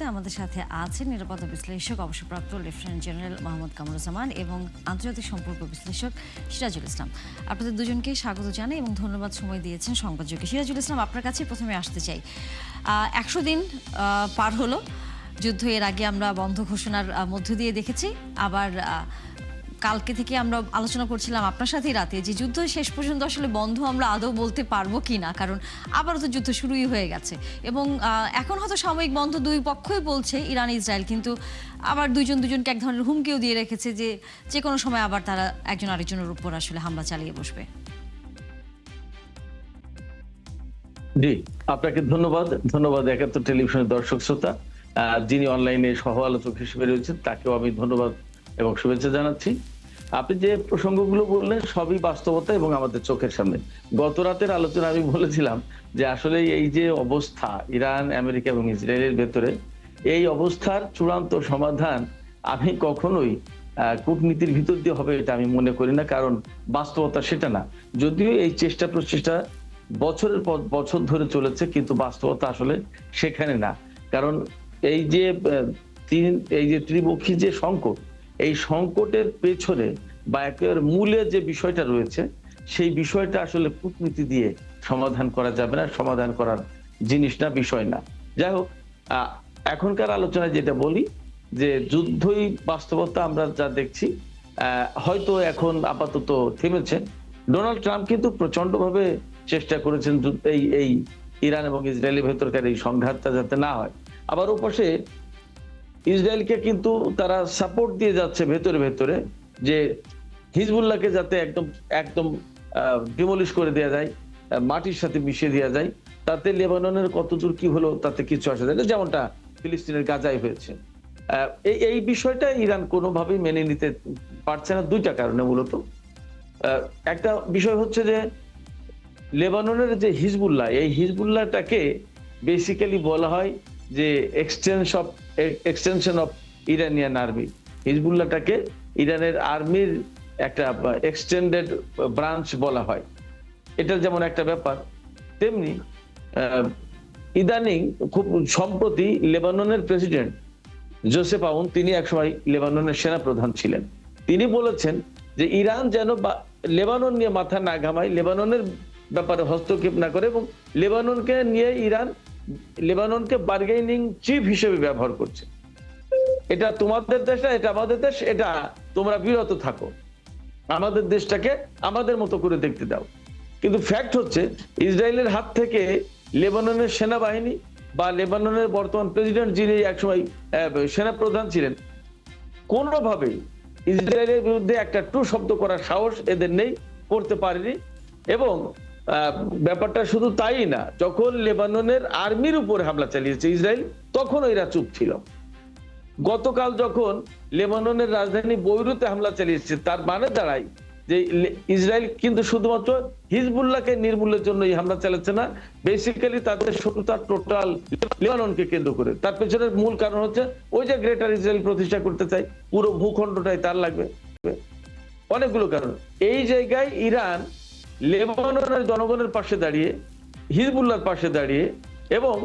আমাদের সাথে আছেন নিরাপত্তা বিশ্লেষক অবসরপ্রাপ্ত লেফটেন্যান্ট জেনারেল মোহাম্মদ কামরুজ্জামান এবং আন্তর্জাতিক সম্পর্ক বিশ্লেষক সিরাজুল ইসলাম। আপনাদের দুজনকে স্বাগত জানাই এবং ধন্যবাদ সময় দিয়েছেন সংবাদযোগে। সিরাজুল ইসলাম, আপনার কাছে প্রথমে আসতে চাই। ১০০ দিন পার হলো যুদ্ধ। এর আগে আমরা বন্ধ ঘোষণার মধ্য দিয়ে দেখেছি, আবার কালকে থেকে আমরা আলোচনা করছিলাম আপনার সাথেই রাতে যে যুদ্ধ শেষ পর্যন্ত আসলে বন্ধ আমরা আদৌ বলতে পারবো কি না, কারণ আবারও তো যুদ্ধ শুরুই হয়ে গেছে। এবং এখন হয়তো সাময়িক বন্ধ দুই পক্ষই বলছে, ইরান ইসরায়েল, কিন্তু আবার দুজনকে এক ধরনের হুমকিও দিয়ে রেখেছে যে যে কোনো সময় আবার তারা একজন আরেকজনের উপর আসলে হামলা চালিয়ে বসবে। জি, আপনাকে ধন্যবাদ একাত্তর টেলিভিশনের দর্শক শ্রোতা, যিনি অনলাইনে সহ আলোচক হিসেবে রয়েছেন তাকেও আমি ধন্যবাদ এবং শুভেচ্ছা জানাচ্ছি। আপনি যে প্রসঙ্গগুলো বললেন সবই বাস্তবতা এবং আমাদের চোখের সামনে। গত রাতের আলোচনা আমি বলেছিলাম যে আসলে এই যে অবস্থা ইরান, আমেরিকা এবং ইসরায়েলের ভেতরে, এই অবস্থার চূড়ান্ত সমাধান আমি কখনোই কূটনীতির ভিতর দিয়ে হবে এটা আমি মনে করি না, কারণ বাস্তবতা সেটা না। যদিও এই চেষ্টা প্রচেষ্টা বছরের পর বছর ধরে চলেছে, কিন্তু বাস্তবতা আসলে সেখানে না। কারণ এই যে ত্রিপক্ষী যে সংকট, এই সংকটের পেছনে বা একেবারে মূলে যে বিষয়টা রয়েছে, সেই বিষয়টা আসলে কূটনীতি দিয়ে সমাধান করা যাবে না, সমাধান করার জিনিস না, বিষয় না। যাই হোক, এখনকার আলোচনায় যেটা বলি যে যুদ্ধই বাস্তবতা আমরা যা দেখছি, হয়তো এখন আপাতত থেমেছে। ডোনাল্ড ট্রাম্প কিন্তু প্রচন্ডভাবে চেষ্টা করেছেন এই ইরান এবং ইসরায়েলের ভেতরকার এই সংঘাতটা যাতে না হয়। আবার ওপাশে ইসরায়েলকে কিন্তু তারা সাপোর্ট দিয়ে যাচ্ছে ভেতরে ভেতরে, যে হিজবুল্লাহকে যাতে একদম একদম ডিমলিশ করে দেওয়া যায়, মাটির সাথে মিশিয়ে দেওয়া যায়। তাতে লেবাননের কতদূর কি হলো তাতে কিছু আসা যায় না, যেমনটা ফিলিস্তিনের গাজায় হয়েছে। এই বিষয়টা ইরান কোনোভাবেই মেনে নিতে পারছে না, দুইটা কারণে মূলত। একটা বিষয় হচ্ছে যে লেবাননের যে হিজবুল্লাহ, এই হিজবুল্লাহটাকে বেসিক্যালি বলা হয় যে এক্সটেনশন অফ ইরানিয়ান আর্মি। হিজবুল্লাহটাকে ইরানের আর্মির একটা এক্সটেন্ডেড ব্রাঞ্চ বলা হয়। এটা যেমন একটা ব্যাপার, তেমনি ইদানিং খুব সম্প্রতি লেবাননের প্রেসিডেন্ট জোসেফ আউন, তিনি একসময় লেবাননের সেনাপ্রধান ছিলেন, তিনি বলেছেন যে ইরান যেন লেবানন নিয়ে মাথা না ঘামায়, লেবাননের ব্যাপারে হস্তক্ষেপ না করে, এবং লেবাননকে নিয়ে ইরান লেবাননকে বার্গেনিং চিফ হিসেবে ব্যবহার করছে। এটা তোমাদের দেশ না, এটা আমাদের দেশ, এটা তোমরা বিরত থাকো, আমাদের দেশটাকে আমাদের মতো করে দেখতে দাও। কিন্তু ফ্যাক্ট হচ্ছে ইসরায়েলের হাত থেকে লেবাননের সেনাবাহিনী বা লেবাননের বর্তমান প্রেসিডেন্ট, যিনি একসময় সেনাপ্রধান ছিলেন, কোনোভাবেই ইসরায়েলের বিরুদ্ধে একটা টু শব্দ করার সাহস এদের নেই, করতে পারেনি। এবং ব্যাপারটা শুধু তাই না, যখন লেবাননের আর্মির উপর হামলা চালিয়েছে ইসরায়েল, তখন এরা চুপ ছিল। গতকাল যখন লেবাননের রাজধানী বৈরুতে হামলা চালিয়েছে, তার মানে দাঁড়ায় যে ইসরায়েল কিন্তু শুধুমাত্র হিজবুল্লাহকে নির্মূলের জন্য এই হামলা চালাচ্ছে না, বেসিক্যালি তাদের শত্রুতা টোটাল লেবাননকে কেন্দ্র করে। তার পেছনের মূল কারণ হচ্ছে ওই যে গ্রেটার ইসরায়েল প্রতিষ্ঠা করতে চাই, পুরো ভূখণ্ডটাই তার লাগবে, অনেকগুলো কারণ। এই জায়গায় ইরান লেবাননের জনগণের পাশে দাঁড়িয়ে, হিজবুল্লাহর পাশে দাঁড়িয়ে, এবং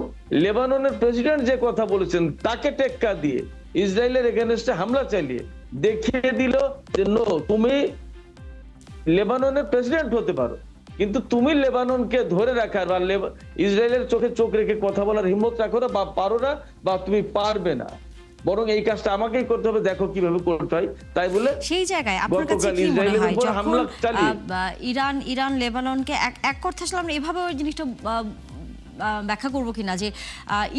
লেবাননের প্রেসিডেন্ট যে কথা বলেছেন তাকে টেক্কা দিয়ে ইসরায়েলের এগেনস্টে হামলা চালিয়ে দেখিয়ে দিল যে নো, তুমি লেবাননের প্রেসিডেন্ট হতে পারো, কিন্তু তুমি লেবাননকে ধরে রাখার বা ইসরায়েলের চোখে চোখ রেখে কথা বলার হিম্মত রাখো না, বা পারো না, বা তুমি পারবে না, বরং এই কাজটা আমাকেই করতে হবে, দেখো কিভাবে করতে হয়। তাই বলে সেই জায়গায় আপনার কাছে কি মনে হয় যখন ইরান লেবাননকে এক কথা আসলে আমরা এভাবে ওই জিনিসটা ব্যাখ্যা করবো কিনা যে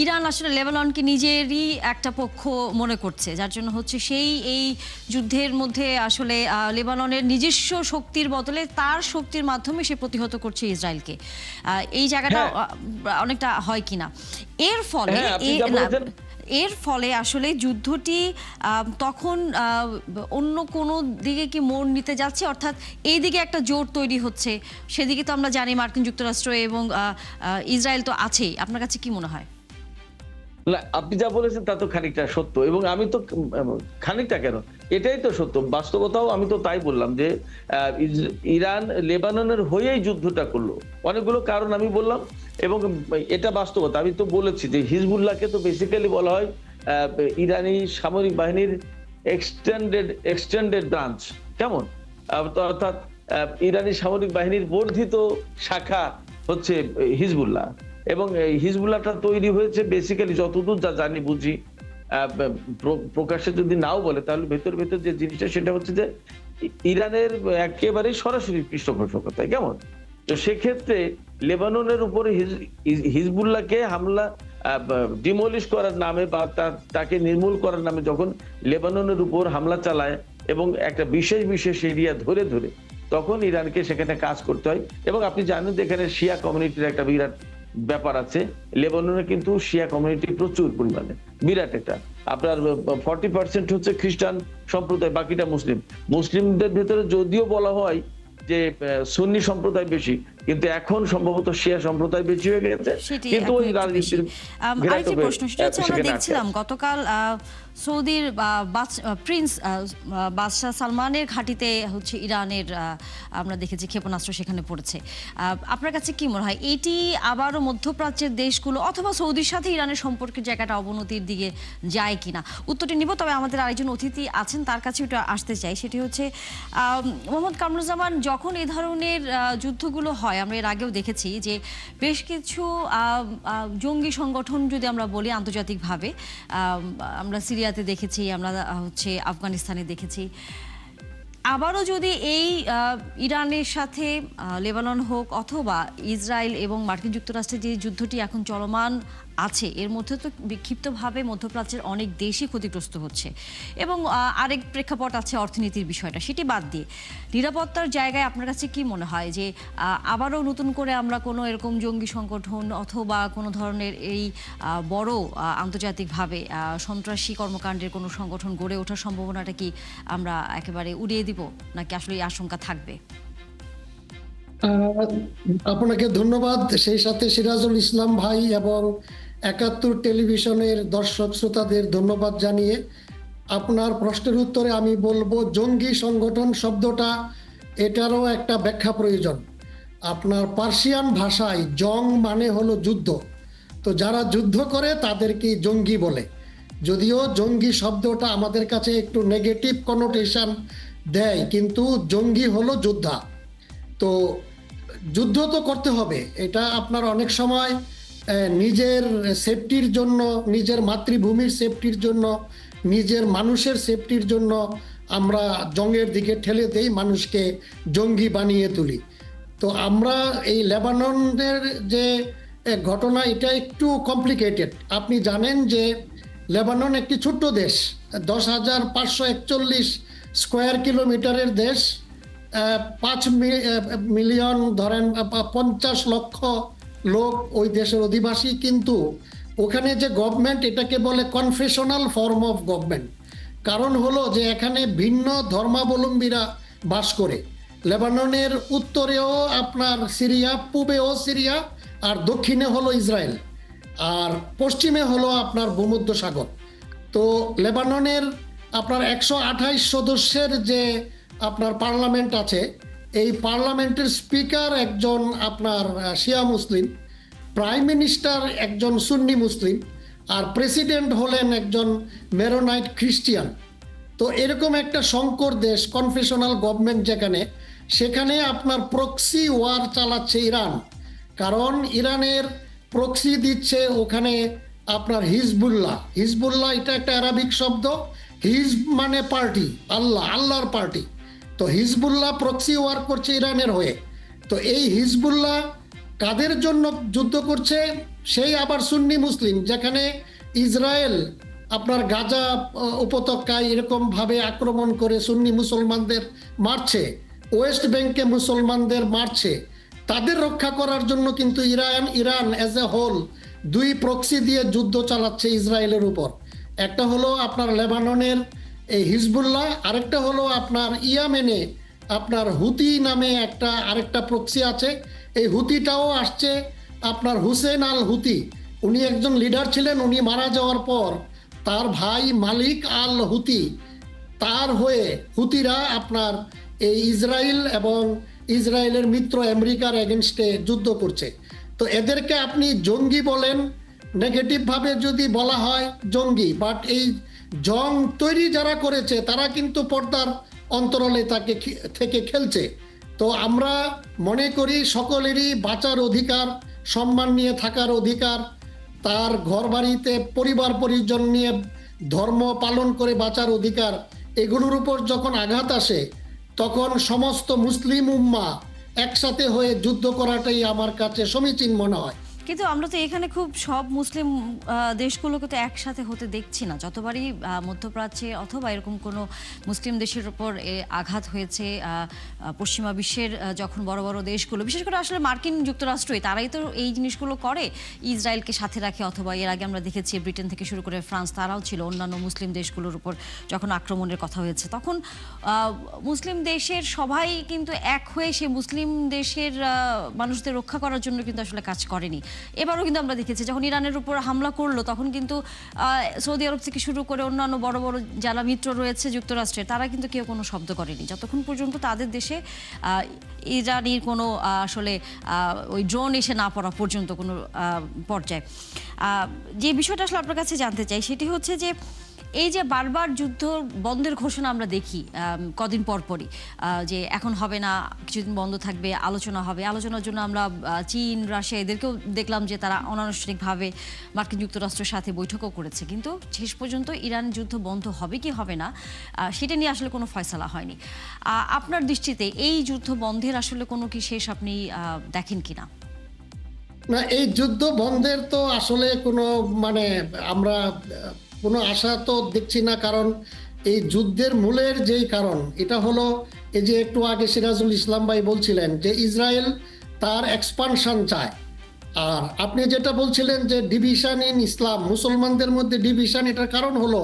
ইরান আসলে লেবাননকে নিজেরই একটা পক্ষ মনে করছে, যার জন্য হচ্ছে সেই এই যুদ্ধের মধ্যে আসলে লেবাননের নিজস্ব শক্তির বদলে তার শক্তির মাধ্যমে সে প্রতিহত করছে ইসরায়েলকে, এই জায়গাটা অনেকটা হয় কিনা। এর ফলে আসলে যুদ্ধটি তখন অন্য কোনো দিকে কি মোড় নিতে যাচ্ছে, অর্থাৎ এই দিকে একটা জোট তৈরি হচ্ছে, সেদিকে তো আমরা জানি মার্কিন যুক্তরাষ্ট্র এবং ইসরায়েল তো আছেই। আপনার কাছে কি মনে হয়? আপনি যা বলেছেন তা তো খানিকটা সত্য, এবং আমি তো খানিকটা কেন, এটাই তো সত্য বাস্তবতাও, আমি তো তাই বললাম যে ইরান লেবাননের হয়েই যুদ্ধটা করলো, অনেকগুলো কারণ আমি বললাম, এবং এটা বাস্তবতা। আমি তো বলেছি যে হিজবুল্লাহকে তো বেসিক্যালি বলা হয় ইরানি সামরিক বাহিনীর এক্সটেন্ডেড ব্রাঞ্চ, কেমন অর্থাৎ ইরানি সামরিক বাহিনীর বর্ধিত শাখা হচ্ছে হিজবুল্লাহ। এবং এই হিজবুল্লাহটা তৈরি হয়েছে বেসিক্যালি, যতদূর যা জানি বুঝি, প্রকাশ্যে যদি নাও বলে তাহলে ভেতর ভেতর যে জিনিসটা সেটা হচ্ছে যে ইরানের একেবারে সরাসরি পৃষ্ঠপোষকতায়, কেমন। তো সেক্ষেত্রে লেবাননের উপরে হিজবুল্লাহকে হামলা ডিমলিশ করার নামে বা তাকে নির্মূল করার নামে যখন লেবাননের উপর হামলা চালায় এবং একটা বিশেষ বিশেষ এরিয়া ধরে ধরে, তখন ইরানকে সেখানে কাজ করতে হয়। এবং আপনি জানেন যে এখানে শিয়া কমিউনিটির একটা বিরাট ব্যাপার আছে। লেবাননে কিন্তু শিয়া কমিউনিটি প্রচুর পরিমাণে, বিরাট একটা, আপনার 40% হচ্ছে খ্রিস্টান সম্প্রদায়, বাকিটা মুসলিম। মুসলিমদের ভেতরে যদিও বলা হয় যে সুন্নি সম্প্রদায় বেশি, কিন্তু এখন সম্ভবত শিয়া সম্প্রদায় বেশি হয়ে গেছে। সেটি কিন্তু ওই এখন একটু বেশি। রাজনীতির আরেকটি প্রশ্ন, সেটা হচ্ছে আমরা সেখানে দেখছিলাম গতকাল সৌদির প্রিন্স বাদশাহ সালমানের ঘাঁটিতে হচ্ছে ইরানের আমরা দেখেছি ক্ষেপণাস্ত্র সেখানে পড়েছে। আপনার কাছে কি মনে হয় এটি আবারও মধ্যপ্রাচ্যের দেশগুলো অথবা সৌদির সাথে ইরানের সম্পর্কের জায়গাটা অবনতির দিকে যায় কিনা? উত্তরটি নিব, তবে আমাদের আরেকজন অতিথি আছেন তার কাছে ওটা আসতে চাই। সেটি হচ্ছে মোহাম্মদ কামরুজ্জামান, যখন এই ধরনের যুদ্ধগুলো হয় আমরা এর আগেও দেখেছি যে বেশ কিছু জঙ্গি সংগঠন, যদি আমরা বলি আন্তর্জাতিকভাবে, আমরা সিরিয়াতে দেখেছি, আমরা হচ্ছে আফগানিস্তানে দেখেছি, আবারও যদি এই ইরানের সাথে লেবানন হোক অথবা ইসরায়েল এবং মার্কিন যুক্তরাষ্ট্রের যে যুদ্ধটি এখন চলমান আছে, এর মধ্যে তো বিক্ষিপ্তভাবে মধ্যপ্রাচ্যের অনেক দেশই ক্ষতিগ্রস্ত হচ্ছে। এবং আরেক প্রেক্ষাপট আছে অর্থনীতির বিষয়টা, সেটি বাদ দিয়ে নিরাপত্তার জায়গায় আপনার কাছে কি মনে হয় যে আবারও নতুন করে আমরা কোনো এরকম জঙ্গি সংগঠন অথবা কোনো ধরনের এই বড় আন্তর্জাতিকভাবে সন্ত্রাসী কর্মকাণ্ডের কোনো সংগঠন গড়ে ওঠার সম্ভাবনাটা কি আমরা একেবারে উড়িয়ে দিব, নাকি আসলে এই আশঙ্কা থাকবে? আপনাকে ধন্যবাদ, সেই সাথে সিরাজুল ইসলাম ভাই এবং ৭১ টেলিভিশনের দর্শক শ্রোতাদের ধন্যবাদ জানিয়ে আপনার প্রশ্নের উত্তরে আমি বলবো, জঙ্গি সংগঠন শব্দটা এটারও একটা ব্যাখ্যা প্রয়োজন। আপনার পার্সিয়ান ভাষায় জং মানে হলো যুদ্ধ, তো যারা যুদ্ধ করে তাদেরকে জঙ্গি বলে। যদিও জঙ্গি শব্দটা আমাদের কাছে একটু নেগেটিভ কনোটেশন দেয়, কিন্তু জঙ্গি হলো যোদ্ধা। তো যুদ্ধ তো করতে হবে, এটা আপনার অনেক সময় নিজের সেফটির জন্য, নিজের মাতৃভূমির সেফটির জন্য, নিজের মানুষের সেফটির জন্য আমরা জঙ্গের দিকে ঠেলে দেই, মানুষকে জঙ্গি বানিয়ে তুলি। তো আমরা এই লেবাননের যে ঘটনা, এটা একটু কমপ্লিকেটেড। আপনি জানেন যে লেবানন একটি ছোট্ট দেশ, 10,541 স্কোয়ার কিলোমিটারের দেশ, 5 মিলিয়ন ধরেন 50 লক্ষ লোক ওই দেশের অধিবাসী। কিন্তু ওখানে যে গভর্নমেন্ট, এটাকে বলে কনফেশনাল ফর্ম অফ গভর্নমেন্ট। কারণ হলো যে এখানে ভিন্ন ধর্মাবলম্বীরা বাস করে। লেবাননের উত্তরেও আপনার সিরিয়া, পূবেও সিরিয়া, আর দক্ষিণে হলো ইসরায়েল, আর পশ্চিমে হলো আপনার ভূমধ্যসাগর। তো লেবাননের আপনার 128 সদস্যের যে আপনার পার্লামেন্ট আছে, এই পার্লামেন্টের স্পিকার একজন আপনার শিয়া মুসলিম, প্রাইম মিনিস্টার একজন সুন্নি মুসলিম, আর প্রেসিডেন্ট হলেন একজন মেরোনাইট খ্রিস্টিয়ান। তো এরকম একটা সংকর দেশ, কনফেশনাল গভর্নমেন্ট যেখানে, সেখানে আপনার প্রক্সি ওয়ার চালাচ্ছে ইরান। কারণ ইরানের প্রক্সি দিচ্ছে ওখানে আপনার হিজবুল্লাহ। হিজবুল্লাহ এটা একটা আরবিক শব্দ, হিজ মানে পার্টি, আল্লাহ, আল্লাহর পার্টি। তো হিজবুল্লাহ প্রক্সি ওয়ার করছে ইরানের হয়ে। তো এই হিজবুল্লাহ কাদের জন্য যুদ্ধ করছে? সেই আবার সুন্নি মুসলিম, যেখানে ইসরায়েল আপনার গাজা উপত্যকায় এরকম ভাবে আক্রমণ করে সুন্নি মুসলমানদের মারছে, ওয়েস্ট ব্যাংকে মুসলমানদের মারছে, তাদের রক্ষা করার জন্য কিন্তু ইরান অ্যাজ এ হোল দুই প্রক্সি দিয়ে যুদ্ধ চালাচ্ছে ইসরায়েলের উপর। একটা হলো আপনার লেবাননের এই হিজবুল্লাহ, আরেকটা হলো আপনার ইয়ামেনে আপনার হুতি নামে একটা আরেকটা প্রক্সি আছে। এই হুতিটাও আসছে আপনার হুসেন আল হুতি, উনি একজন লিডার ছিলেন, উনি মারা যাওয়ার পর তার ভাই মালিক আল হুতি তার হয়ে হুতিরা আপনার এই ইসরায়েল এবং ইসরায়েলের মিত্র আমেরিকার এগেনস্টে যুদ্ধ করছে। তো এদেরকে আপনি জঙ্গি বলেন, নেগেটিভ ভাবে যদি বলা হয় জঙ্গি, বাট এই জং তৈরি যারা করেছে তারা কিন্তু পর্দার অন্তরালে থেকে খেলছে। তো আমরা মনে করি সকলেরই বাঁচার অধিকার, সম্মান নিয়ে থাকার অধিকার, তার ঘর বাড়িতে পরিবার পরিজন নিয়ে ধর্ম পালন করে বাঁচার অধিকার, এগুলোর উপর যখন আঘাত আসে তখন সমস্ত মুসলিম উম্মাহ একসাথে হয়ে যুদ্ধ করাটাই আমার কাছে সমীচীন মনে হয়। কিন্তু আমরা তো এখানে খুব সব মুসলিম দেশগুলোকে তো একসাথে হতে দেখছি না। যতবারই মধ্যপ্রাচ্যে অথবা এরকম কোনো মুসলিম দেশের উপর আঘাত হয়েছে, পশ্চিমা বিশ্বের যখন বড় বড় দেশগুলো, বিশেষ করে আসলে মার্কিন যুক্তরাষ্ট্রই, তারাই তো এই জিনিসগুলো করে, ইসরায়েলকে সাথে রাখে। অথবা এর আগে আমরা দেখেছি ব্রিটেন থেকে শুরু করে ফ্রান্স, তারাও ছিল অন্যান্য মুসলিম দেশগুলোর উপর যখন আক্রমণের কথা হয়েছে, তখন মুসলিম দেশের সবাই কিন্তু এক হয়ে সে মুসলিম দেশের মানুষদের রক্ষা করার জন্য কিন্তু আসলে কাজ করেনি। এবারও কিন্তু আমরা দেখেছি যখন ইরানের উপর হামলা করলো তখন কিন্তু সৌদি আরব থেকে শুরু করে অন্যান্য বড় বড় যারা মিত্র রয়েছে যুক্তরাষ্ট্রের, তারা কিন্তু কেউ কোনো শব্দ করেনি যতক্ষণ পর্যন্ত তাদের দেশে ইরানির কোনো আসলে ওই ড্রোন এসে না পড়া পর্যন্ত কোনো পর্যায়ে। যে বিষয়টা আসলে আপনার কাছে জানতে চাই সেটি হচ্ছে যে এই যে বারবার যুদ্ধ বন্ধের ঘোষণা আমরা দেখি কদিন পরপরই, যে এখন হবে না, কিছুদিন বন্ধ থাকবে, আলোচনা হবে। আলোচনার জন্য আমরা চীন, রাশিয়া এদেরকেও দেখলাম যে তারা অনানুষ্ঠানিকভাবে মার্কিন যুক্তরাষ্ট্রের সাথে বৈঠকও করেছে, কিন্তু শেষ পর্যন্ত ইরান যুদ্ধ বন্ধ হবে কি হবে না সেটা নিয়ে আসলে কোনো ফয়সালা হয়নি। আপনার দৃষ্টিতে এই যুদ্ধ বন্ধের আসলে কোনো কি শেষ আপনি দেখেন কিনা? না, এই যুদ্ধ বন্ধের তো আসলে কোনো মানে আমরা কোনো আশা তো দেখছি না, কারণ এই যুদ্ধের মূলের যেই কারণ এটা হলো এই যে একটু আগে সিরাজুল ইসলাম ভাই বলছিলেন যে ইসরায়েল তার এক্সপানশন চায়। আর আপনি যেটা বলছিলেন যে ডিভিশন ইন ইসলাম, মুসলমানদের মধ্যে ডিভিশন, এটার কারণ হলো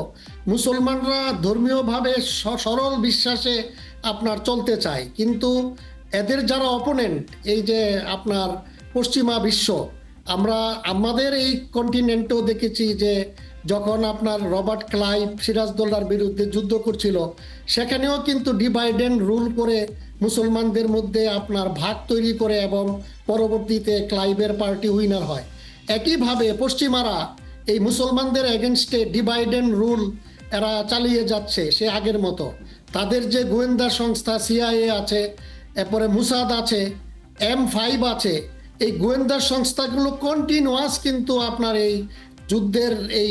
মুসলমানরা ধর্মীয়ভাবে সরল বিশ্বাসে আপনার চলতে চায়, কিন্তু এদের যারা অপোনেন্ট এই যে আপনার পশ্চিমা বিশ্ব, আমরা আমাদের এই কন্টিনেন্টেও দেখেছি যে যখন আপনার রবার্ট ক্লাইভ সিরাজদৌল্লার বিরুদ্ধে যুদ্ধ করছিল সেখানেও কিন্তু ডিভাইড এন্ড রুল করে মুসলমানদের মধ্যে আপনার ভাগ তৈরি করে এবং পরবর্তীতে ক্লাইভের পার্টি উইনার হয়। একইভাবে পশ্চিমারা এই মুসলমানদের এগেনস্টে ডিভাইড এন্ড রুল এরা চালিয়ে যাচ্ছে সে আগের মতো। তাদের যে গোয়েন্দা সংস্থা সিআইএ আছে, এরপরে মুসাদ আছে, M5 আছে, এই গোয়েন্দা সংস্থাগুলো কন্টিনিউয়াস কিন্তু আপনার এই যুদ্ধের এই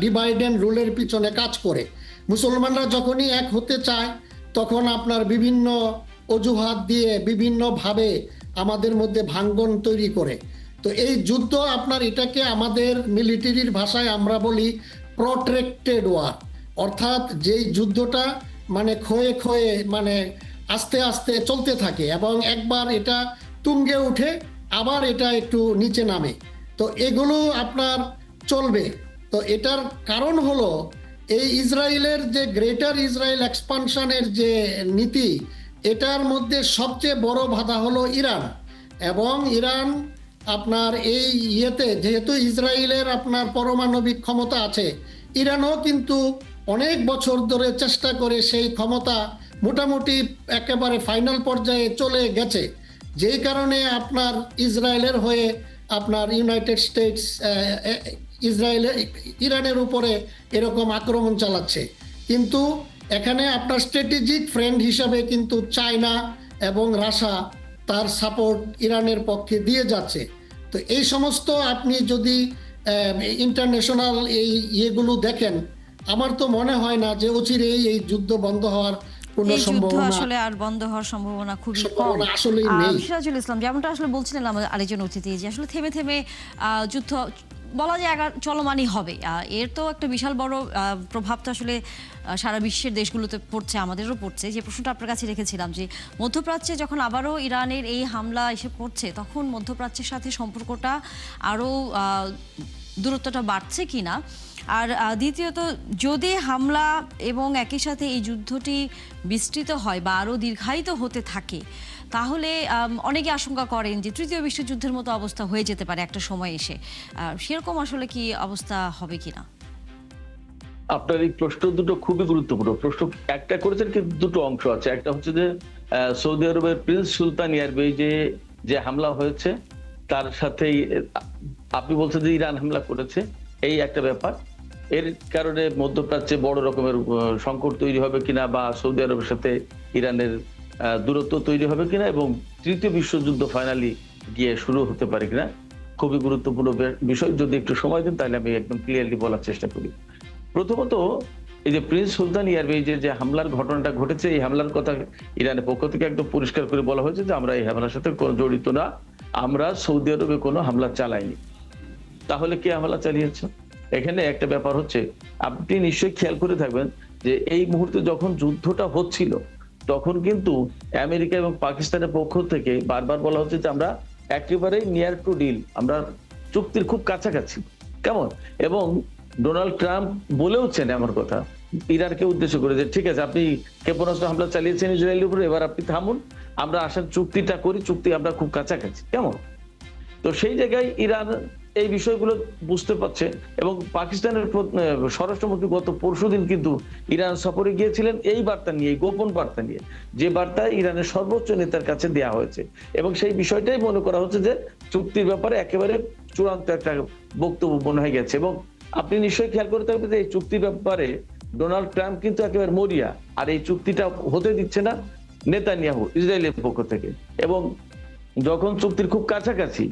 ডিভাইড এন্ড রুলের পিছনে কাজ করে। মুসলমানরা যখনই এক হতে চায় তখন আপনার বিভিন্ন অজুহাত দিয়ে বিভিন্নভাবে আমাদের মধ্যে ভাঙ্গন তৈরি করে। তো এই যুদ্ধ আপনার এটাকে আমাদের মিলিটারির ভাষায় আমরা বলি প্রট্রেক্টেড ওয়ার, অর্থাৎ যেই যুদ্ধটা মানে ক্ষয়ে ক্ষয়ে মানে আস্তে আস্তে চলতে থাকে এবং একবার এটা তুঙ্গে উঠে আবার এটা একটু নিচে নামে। তো এগুলো আপনার চলবে। তো এটার কারণ হলো এই ইসরায়েলের যে গ্রেটার ইসরায়েল এক্সপানশনের যে নীতি, এটার মধ্যে সবচেয়ে বড় বাধা হলো ইরান। এবং ইরান আপনার এই ইয়েতে যেহেতু ইসরায়েলের আপনার পারমাণবিক ক্ষমতা আছে, ইরানও কিন্তু অনেক বছর ধরে চেষ্টা করে সেই ক্ষমতা মোটামুটি একেবারে ফাইনাল পর্যায়ে চলে গেছে, যেই কারণে আপনার ইসরায়েলের হয়ে আপনার ইউনাইটেড স্টেটস ইরানের উপরে এরকম আক্রমণ চালাচ্ছে। কিন্তু এখানে আপনার স্ট্র্যাটেজিক ফ্রেন্ড হিসাবে কিন্তু চায়না এবং রাশিয়া তার সাপোর্ট ইরানের পক্ষে দিয়ে যাচ্ছে। তো এই সমস্ত আপনি যদি ইন্টারন্যাশনাল এই ইয়েগুলো দেখেন, আমার তো মনে হয় না যে অচিরেই এই যুদ্ধ বন্ধ হওয়ার কোনো সম্ভাবনা আসলে আর বন্ধ হওয়ার সম্ভাবনা খুবই কম। আসলে নেই। সিরাজুল ইসলাম, যেমনটা আসলে বলছিলেন আমাদের আরেকজন অতিথি, যে আসলে থেমে থেমে যুদ্ধ বলা যায় চলমানই হবে। এর তো একটা বিশাল বড় প্রভাব তো আসলে সারা বিশ্বের দেশগুলোতে পড়ছে, আমাদেরও পড়ছে। যে প্রশ্নটা আপনার কাছে রেখেছিলাম যে মধ্যপ্রাচ্যে যখন আবারও ইরানের এই হামলা এসে পড়ছে তখন মধ্যপ্রাচ্যের সাথে সম্পর্কটা আরও দূরত্বটা বাড়ছে কিনা, আর দ্বিতীয়ত যদি হামলা এবং একই সাথে এই যুদ্ধটি বিস্তৃত হয় বা আরও দীর্ঘায়িত হতে থাকে, তাহলে অনেকে আশঙ্কা করেন যে তৃতীয় বিশ্বযুদ্ধের মতো অবস্থা হয়ে যেতে পারে একটা সময় এসে। সেরকম আসলে কি অবস্থা হবে কিনা? আপনার এই প্রশ্ন দুটো খুবই গুরুত্বপূর্ণ প্রশ্ন। একটা করেছেন কিন্তু দুটো অংশ আছে। একটা হচ্ছে যে সৌদি আরবের প্রিন্স সুলতান এয়ারবেজে যে হামলা হয়েছে তার সাথেই আপনি বলছেন যে ইরান হামলা করেছে, এই একটা ব্যাপার। এর কারণে মধ্যপ্রাচ্যে বড় রকমের সংকট তৈরি হবে কিনা, বা সৌদি আরবের সাথে ইরানের দূরত্ব তৈরি হবে কিনা, এবং তৃতীয় বিশ্বযুদ্ধ ফাইনালি গিয়ে শুরু হতে পারে কিনা, খুবই গুরুত্বপূর্ণ বিষয়। যদি একটু সময় দেন তাহলে আমি একদম ক্লিয়ারলি বলার চেষ্টা করি। প্রথমত, এই যে প্রিন্স সুলতান এয়ারবেজের যে হামলার ঘটনাটা ঘটেছে, এই হামলার কথা ইরানের পক্ষ থেকে একদম পরিষ্কার করে বলা হয়েছে যে আমরা এই হামলার সাথে কোনো জড়িত না, আমরা সৌদি আরবে কোনো হামলা চালাইনি। তাহলে কে হামলা চালিয়েছে? এখানে একটা ব্যাপার হচ্ছে, আপনি নিশ্চয়ই খেয়াল করে থাকবেন যে এই মুহূর্তে যখন যুদ্ধটা হচ্ছিল তখন কিন্তু আমেরিকা এবং পাকিস্তানের পক্ষ থেকে বারবার বলা হচ্ছে যে আমরা একেবারেই নিয়ার টু ডিল, আমরা চুক্তির খুব কাছাকাছি। কেমন? এবং ডোনাল্ড ট্রাম্প বলেওছেন আমার কথা ইরানকে উদ্দেশ্য করে যে ঠিক আছে, আপনি ক্ষেপণাস্ত্র হামলা চালিয়েছেন ইসরায়েলের উপরে, এবার আপনি থামুন, আমরা আসার চুক্তিটা করি, চুক্তি আমরা খুব কাছাকাছি। কেমন? তো সেই জায়গায় ইরান এই বিষয়গুলো বুঝতে পারছে, এবং পাকিস্তানের স্বরাষ্ট্রমন্ত্রী গত পরশুদিন কিন্তু ইরান সফরে গিয়েছিলেন এই বার্তা নিয়ে, গোপন বার্তা নিয়ে, যে বার্তা ইরানের সর্বোচ্চ নেতার কাছে দেয়া হয়েছে, এবং সেই বিষয়টাই মনে করা হচ্ছে যে চুক্তির ব্যাপারে একেবারে চূড়ান্ত একটা বক্তব্য মনে হয়ে গেছে। এবং আপনি নিশ্চয়ই খেয়াল করে থাকবেন যে এই চুক্তির ব্যাপারে ডোনাল্ড ট্রাম্প কিন্তু একেবারে মরিয়া, আর এই চুক্তিটা হতে দিচ্ছে না নেতানিয়াহু ইসরায়েলের পক্ষ থেকে। এবং যখন চুক্তির খুব কাছাকাছি,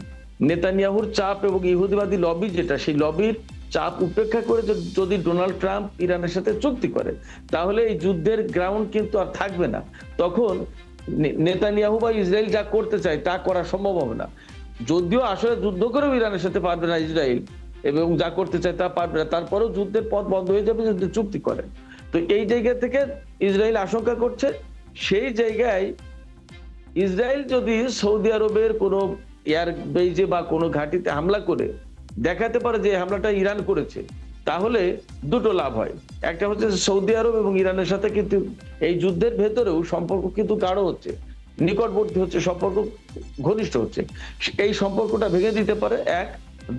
নেতানিয়াহুর চাপ এবং ইহুদিবাদী লবি যেটা, সেই লবির চাপ উপেক্ষা করে যদি ডোনাল্ড ট্রাম্প ইরানের সাথে চুক্তি করে, তাহলে এই যুদ্ধের গ্রাউন্ড কিন্তু আর থাকবে না। তখন নেতানিয়াহু বা ইসরায়েল যা করতে চায় তা করা সম্ভব হবে না। যদিও আসলে যুদ্ধ করেও ইরানের সাথে পারবে না ইসরায়েল, এবং যা করতে চায় তা পারবে না, তারপরেও যুদ্ধের পথ বন্ধ হয়ে যাবে যদি চুক্তি করে। তো এই জায়গা থেকে ইসরায়েল আশঙ্কা করছে, সেই জায়গায় ইসরায়েল যদি সৌদি আরবের কোনো এয়ারবেজে বা কোনো ঘাঁটিতে হামলা করে দেখাতে পারে যে হামলাটা ইরান করেছে, তাহলে দুটো লাভ হয়। একটা হচ্ছে সৌদি আরব এবং ইরানের সাথে কিন্তু এই যুদ্ধের ভেতরেও সম্পর্ক কিন্তু গাঢ় হচ্ছে, নিকটবর্তী হচ্ছে, সম্পর্ক ঘনিষ্ঠ হচ্ছে। এই সম্পর্কটা ভেঙে দিতে পারে এক।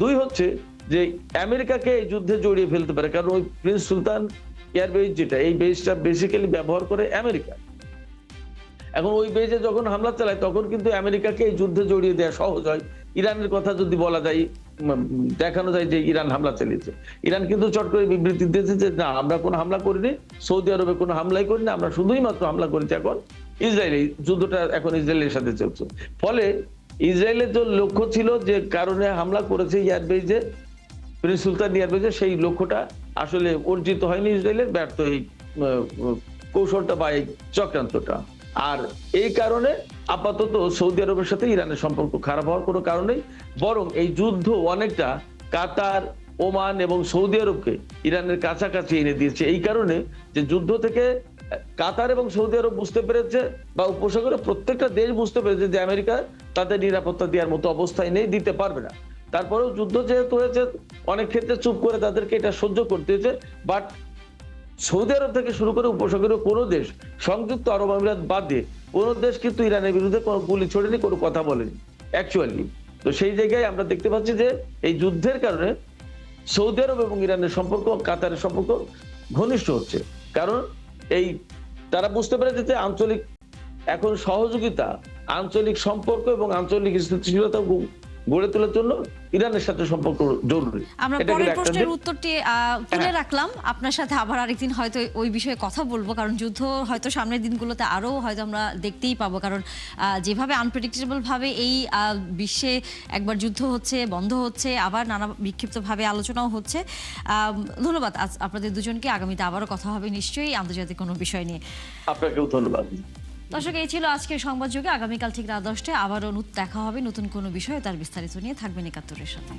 দুই হচ্ছে যে আমেরিকাকে এই যুদ্ধে জড়িয়ে ফেলতে পারে, কারণ ওই প্রিন্স সুলতান এয়ারবেজ যেটা, এই বেজটা বেসিক্যালি ব্যবহার করে আমেরিকা। এখন ওই বেজে যখন হামলা চালায় তখন কিন্তু আমেরিকাকে এই যুদ্ধে জড়িয়ে দেওয়া সহজ হয়। ইরানের কথা যদি বলা যায়, দেখানো যায় যে ইরান হামলা চালিয়েছে, ইরান কিন্তু চট করে বিবৃতি দিয়েছে যে না, আমরা কোনো হামলা করিনি, সৌদি আরবে কোনো হামলাই করিনি, আমরা শুধুই মাত্র হামলা করেছি এখন ইসরায়েল, যুদ্ধটা এখন ইসরায়েলের সাথে চলছে। ফলে ইসরায়েলের যে লক্ষ্য ছিল, যে কারণে হামলা করেছে এয়ারবেজে, প্রিন্স সুলতান এয়ারবেজে, সেই লক্ষ্যটা আসলে অর্জিত হয়নি, ইসরায়েলের ব্যর্থ এই কৌশলটা বা এই চক্রান্তটা। আর এই কারণে আপাতত সৌদি আরবের সাথে ইরানের সম্পর্ক খারাপ হওয়ার কোনো কারণ নেই, বরং এই যুদ্ধ অনেকটা কাতার, ওমান এবং সৌদি আরবকে ইরানের কাছাকাছি এনে দিয়েছে। এই কারণে যে যুদ্ধ থেকে কাতার এবং সৌদি আরব বুঝতে পেরেছে, বা উপসাগরের প্রত্যেকটা দেশ বুঝতে পেরেছে যে আমেরিকা তাদের নিরাপত্তা দেওয়ার মতো অবস্থায় নেই, দিতে পারবে না। তারপরেও যুদ্ধ যেহেতু হয়েছে, অনেক ক্ষেত্রে চুপ করে তাদেরকে এটা সহ্য করতে হয়েছে। বাট সৌদি আরব থেকে শুরু করে উপসাগরীয় কোনো দেশ, সংযুক্ত আরব আমিরাত বাদ দিয়ে কোনো দেশ কিন্তু ইরানের বিরুদ্ধে কোনো গুলি ছোড়েনি, কোনো কথা বলেনি অ্যাকচুয়ালি। তো সেই জায়গায় আমরা দেখতে পাচ্ছি যে এই যুদ্ধের কারণে সৌদি আরব এবং ইরানের সম্পর্ক, কাতারের সম্পর্ক ঘনিষ্ঠ হচ্ছে, কারণ এই তারা বুঝতে পেরেছে যে আঞ্চলিক এখন সহযোগিতা, আঞ্চলিক সম্পর্ক এবং আঞ্চলিক স্থিতিশীলতা গড়ে তোলার জন্য ইরানের সাথে সম্পর্ক জরুরি। আমরা পরের প্রশ্নের উত্তরটি তুলে রাখলাম, আপনার সাথে আবার আরেকদিন হয়তো ওই বিষয়ে কথা বলবো, কারণ যুদ্ধ হয়তো সামনের দিনগুলোতে আরো হয়তো আমরা দেখতেই পাবো, কারণ যেভাবে আনপ্রেডিক্টেবল ভাবে এই বিশ্বে একবার যুদ্ধ হচ্ছে, বন্ধ হচ্ছে, আবার নানা বিক্ষিপ্ত ভাবে আলোচনাও হচ্ছে। ধন্যবাদ আপনাদের দুজনকে, আগামীতে আবারও কথা হবে নিশ্চয়ই আন্তর্জাতিক কোনো বিষয় নিয়ে। আপনাকেও ধন্যবাদ। দর্শক, এই ছিল আজকের সংবাদ যুগে। আগামীকাল ঠিক রাত 10টায় আবারও দেখা হবে নতুন কোনো বিষয়, তার বিস্তারিত নিয়ে। থাকবেন ৭১-এর সাথে।